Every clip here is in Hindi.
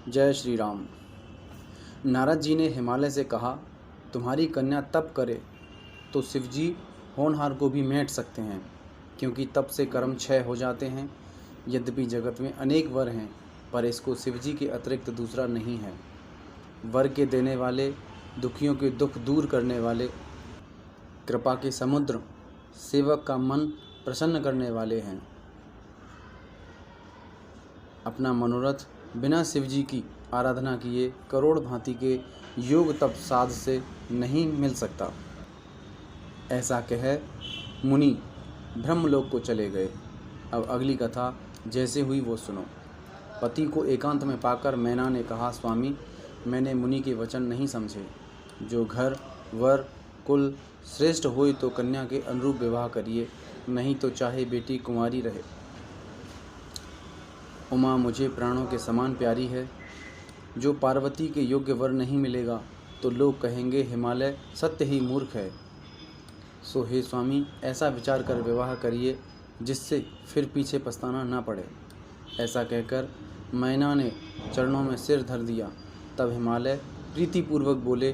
जय श्री राम। नारद जी ने हिमालय से कहा, तुम्हारी कन्या तप करे तो शिवजी होनहार को भी मेट सकते हैं, क्योंकि तप से कर्म क्षय हो जाते हैं। यद्यपि जगत में अनेक वर हैं, पर इसको शिवजी के अतिरिक्त दूसरा नहीं है। वर के देने वाले, दुखियों के दुख दूर करने वाले, कृपा के समुद्र, सेवक का मन प्रसन्न करने वाले हैं। अपना मनोरथ बिना शिवजी की आराधना किए करोड़ भांति के योग तप साध से नहीं मिल सकता। ऐसा कह मुनि ब्रह्मलोक को चले गए। अब अगली कथा जैसे हुई वो सुनो। पति को एकांत में पाकर मैना ने कहा, स्वामी, मैंने मुनि के वचन नहीं समझे। जो घर वर कुल श्रेष्ठ होए तो कन्या के अनुरूप विवाह करिए, नहीं तो चाहे बेटी कुंवारी रहे। उमा मुझे प्राणों के समान प्यारी है। जो पार्वती के योग्य वर नहीं मिलेगा तो लोग कहेंगे हिमालय सत्य ही मूर्ख है। सो हे स्वामी, ऐसा विचार कर विवाह करिए जिससे फिर पीछे पछताना ना पड़े। ऐसा कहकर मैना ने चरणों में सिर धर दिया। तब हिमालय प्रीतिपूर्वक बोले,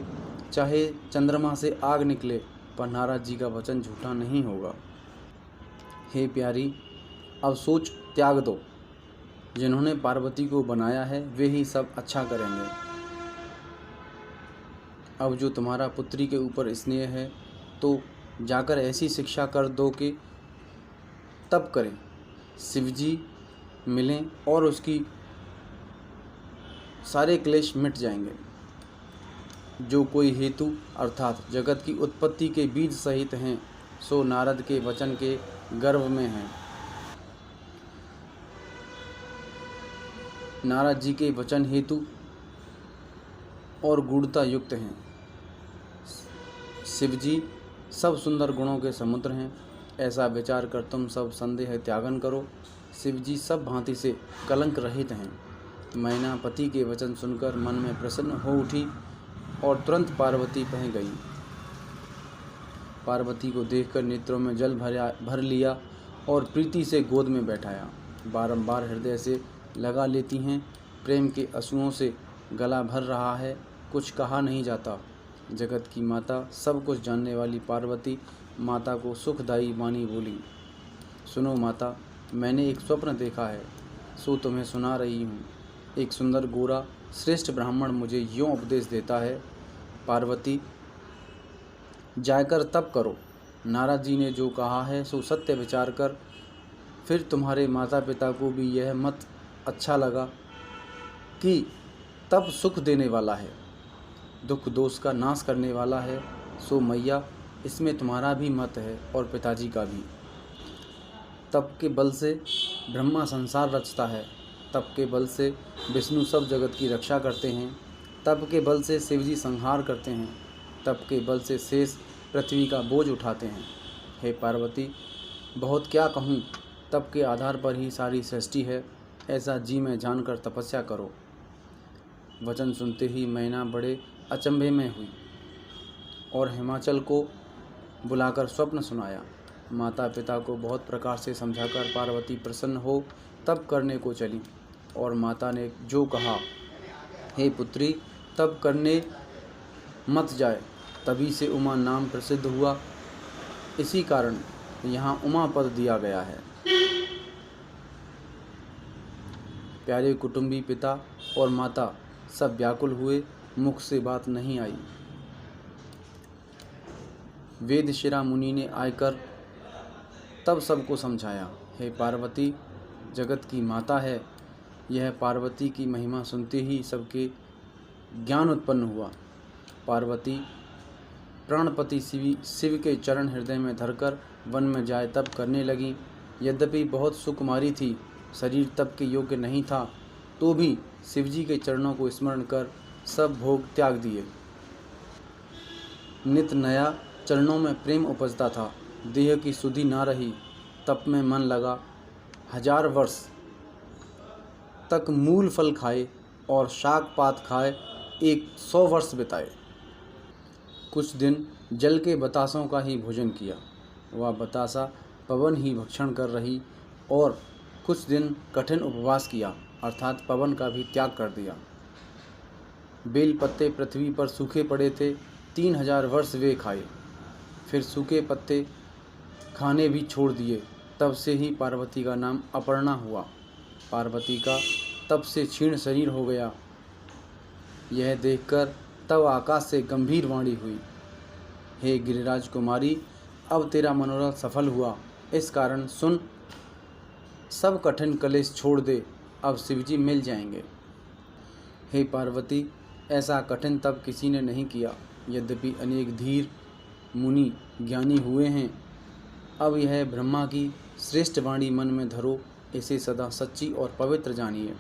चाहे चंद्रमा से आग निकले पर नारद जी का वचन झूठा नहीं होगा। हे प्यारी, अब सोच त्याग दो। जिन्होंने पार्वती को बनाया है वे ही सब अच्छा करेंगे। अब जो तुम्हारा पुत्री के ऊपर स्नेह है तो जाकर ऐसी शिक्षा कर दो कि तप करें, शिवजी मिलें और उसकी सारे क्लेश मिट जाएंगे। जो कोई हेतु अर्थात जगत की उत्पत्ति के बीज सहित हैं, सो नारद के वचन के गर्भ में हैं। नारद जी के वचन हेतु और गूढ़ता युक्त हैं। शिवजी सब सुंदर गुणों के समुद्र हैं। ऐसा विचार कर तुम सब संदेह त्यागन करो। शिवजी सब भांति से कलंक रहित हैं। मैना पति के वचन सुनकर मन में प्रसन्न हो उठी और तुरंत पार्वती पह गई। पार्वती को देखकर नेत्रों में जल भर लिया और प्रीति से गोद में बैठाया। बारंबार हृदय से लगा लेती हैं। प्रेम के आंसुओं से गला भर रहा है, कुछ कहा नहीं जाता। जगत की माता, सब कुछ जानने वाली पार्वती माता को सुखदायी वाणी बोली, सुनो माता, मैंने एक स्वप्न देखा है, सो तुम्हें सुना रही हूँ। एक सुंदर गोरा श्रेष्ठ ब्राह्मण मुझे यूँ उपदेश देता है, पार्वती जाकर तप करो। नारद जी ने जो कहा है सो सत्य विचार कर। फिर तुम्हारे माता पिता को भी यह मत अच्छा लगा कि तप सुख देने वाला है, दुख दोष का नाश करने वाला है। सो मैया, इसमें तुम्हारा भी मत है और पिताजी का भी। तप के बल से ब्रह्मा संसार रचता है। तप के बल से विष्णु सब जगत की रक्षा करते हैं। तप के बल से शिवजी संहार करते हैं। तप के बल से शेष पृथ्वी का बोझ उठाते हैं। हे पार्वती, बहुत क्या कहूँ, तप के आधार पर ही सारी सृष्टि है। ऐसा जी में जानकर तपस्या करो। वचन सुनते ही मैना बड़े अचंभे में हुई और हिमाचल को बुलाकर स्वप्न सुनाया। माता पिता को बहुत प्रकार से समझाकर पार्वती प्रसन्न हो तप करने को चली। और माता ने जो कहा, हे पुत्री, तप करने मत जाए, तभी से उमा नाम प्रसिद्ध हुआ। इसी कारण यहाँ उमा पद दिया गया है। प्यारे कुटुंबी पिता और माता सब व्याकुल हुए, मुख से बात नहीं आई। वेदशिरा मुनि ने आकर तब सबको समझाया, हे पार्वती जगत की माता है। यह पार्वती की महिमा सुनते ही सबके ज्ञान उत्पन्न हुआ। पार्वती प्राणपति शिव के चरण हृदय में धरकर वन में जाए तप करने लगी। यद्यपि बहुत सुकुमारी थी, शरीर तप के योग्य नहीं था, तो भी शिवजी के चरणों को स्मरण कर सब भोग त्याग दिए। नित नया चरणों में प्रेम उपजता था। देह की सुधि ना रही, तप में मन लगा। 1000 वर्ष तक मूल फल खाए और शाक पात खाए 100 वर्ष बिताए। कुछ दिन जल के बतासों का ही भोजन किया। वह बतासा पवन ही भक्षण कर रही और कुछ दिन कठिन उपवास किया, अर्थात पवन का भी त्याग कर दिया। बेल पत्ते पृथ्वी पर सूखे पड़े थे, 3000 वर्ष वे खाए, फिर सूखे पत्ते खाने भी छोड़ दिए। तब से ही पार्वती का नाम अपर्णा हुआ। पार्वती का तब से क्षीण शरीर हो गया। यह देखकर तब आकाश से गंभीर वाणी हुई, हे गिरिराज कुमारी, अब तेरा मनोरथ सफल हुआ। इस कारण सुन, सब कठिन कलेश छोड़ दे, अब शिवजी मिल जाएंगे। हे पार्वती, ऐसा कठिन तप किसी ने नहीं किया, यद्यपि अनेक धीर मुनि ज्ञानी हुए हैं। अब यह ब्रह्मा की श्रेष्ठ वाणी मन में धरो, इसे सदा सच्ची और पवित्र जानिए।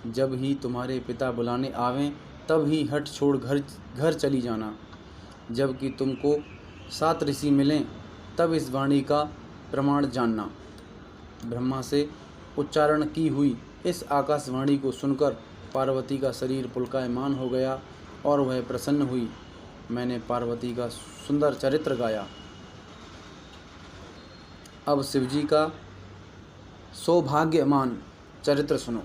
जब ही तुम्हारे पिता बुलाने आवें, तब ही हट छोड़ घर चली जाना। जब कि तुमको 7 ऋषि मिलें, तब इस वाणी का प्रमाण जानना। ब्रह्मा से उच्चारण की हुई इस आकाशवाणी को सुनकर पार्वती का शरीर पुलकायमान हो गया और वह प्रसन्न हुई। मैंने पार्वती का सुंदर चरित्र गाया। अब शिवजी का सौभाग्यमान चरित्र सुनो।